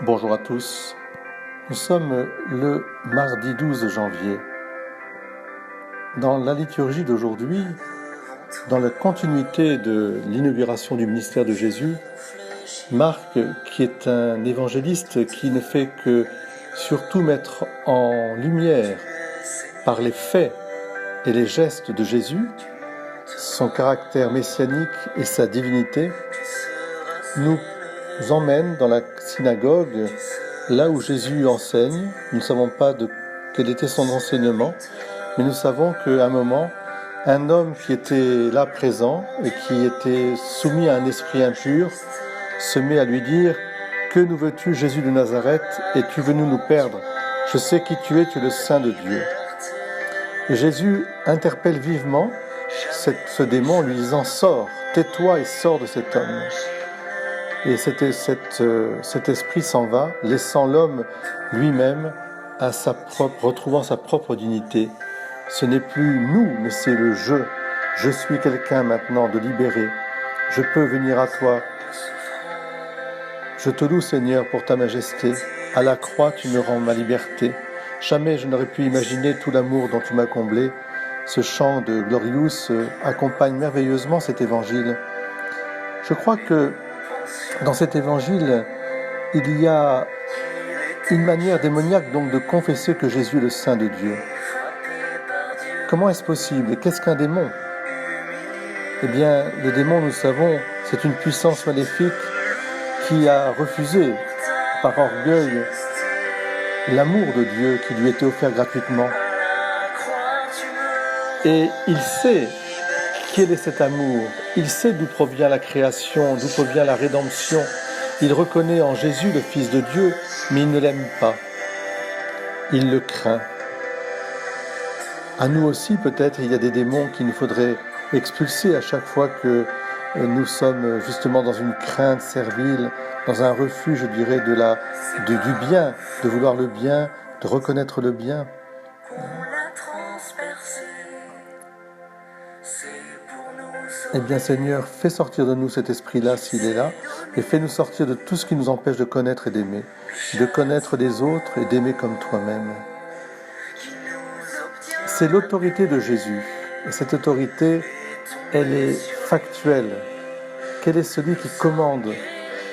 Bonjour à tous, nous sommes le mardi 12 janvier. Dans la liturgie d'aujourd'hui, dans la continuité de l'inauguration du ministère de Jésus, Marc, qui est un évangéliste qui ne fait que surtout mettre en lumière par les faits et les gestes de Jésus, son caractère messianique et sa divinité, nous emmène dans la synagogue, là où Jésus enseigne. Nous ne savons pas quel était son enseignement, mais nous savons qu'à un moment, un homme qui était là présent et qui était soumis à un esprit impur se met à lui dire « Que nous veux-tu, Jésus de Nazareth, es-tu venu nous perdre? Je sais qui tu es le Saint de Dieu. » Et Jésus interpelle vivement ce démon en lui disant « Sors, tais-toi et sors de cet homme ». Et cet esprit s'en va, laissant l'homme lui-même retrouvant sa propre dignité. Ce n'est plus nous, mais c'est le je. Je suis quelqu'un maintenant de libéré. Je peux venir à toi. Je te loue, Seigneur, pour ta majesté. À la croix, tu me rends ma liberté. Jamais je n'aurais pu imaginer tout l'amour dont tu m'as comblé. Ce chant de Glorious accompagne merveilleusement cet évangile. Je crois que dans cet évangile, il y a une manière démoniaque donc de confesser que Jésus est le Saint de Dieu. Comment est-ce possible? Et qu'est-ce qu'un démon? Eh bien, le démon, nous savons, c'est une puissance maléfique qui a refusé, par orgueil, l'amour de Dieu qui lui était offert gratuitement. Et il sait quel est cet amour. Il sait d'où provient la création, d'où provient la rédemption. Il reconnaît en Jésus le Fils de Dieu, mais il ne l'aime pas. Il le craint. À nous aussi, peut-être, il y a des démons qu'il nous faudrait expulser à chaque fois que nous sommes justement dans une crainte servile, dans un refus, je dirais, du bien, de vouloir le bien, de reconnaître le bien. Eh bien Seigneur, fais sortir de nous cet esprit-là s'il est là, et fais-nous sortir de tout ce qui nous empêche de connaître et d'aimer, de connaître les autres et d'aimer comme toi-même. C'est l'autorité de Jésus, et cette autorité, elle est factuelle. Quel est celui qui commande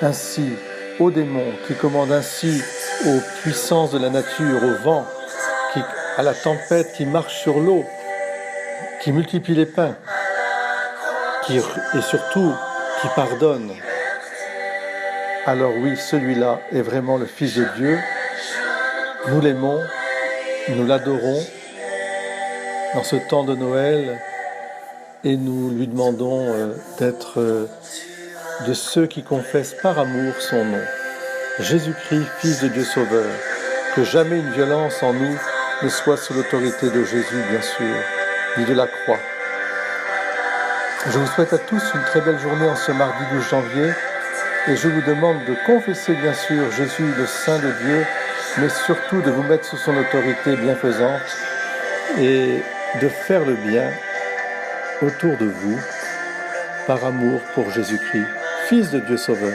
ainsi aux démons, qui commande ainsi aux puissances de la nature, au vent, à la tempête, qui marche sur l'eau, qui multiplie les pains, et surtout qui pardonne? Alors oui, celui-là est vraiment le Fils de Dieu. Nous l'aimons, nous l'adorons dans ce temps de Noël et nous lui demandons d'être de ceux qui confessent par amour son nom. Jésus-Christ, Fils de Dieu Sauveur, que jamais une violence en nous ne soit sous l'autorité de Jésus, bien sûr, ni de la croix. Je vous souhaite à tous une très belle journée en ce mardi 12 janvier et je vous demande de confesser bien sûr Jésus le Saint de Dieu, mais surtout de vous mettre sous son autorité bienfaisante et de faire le bien autour de vous par amour pour Jésus-Christ, Fils de Dieu Sauveur.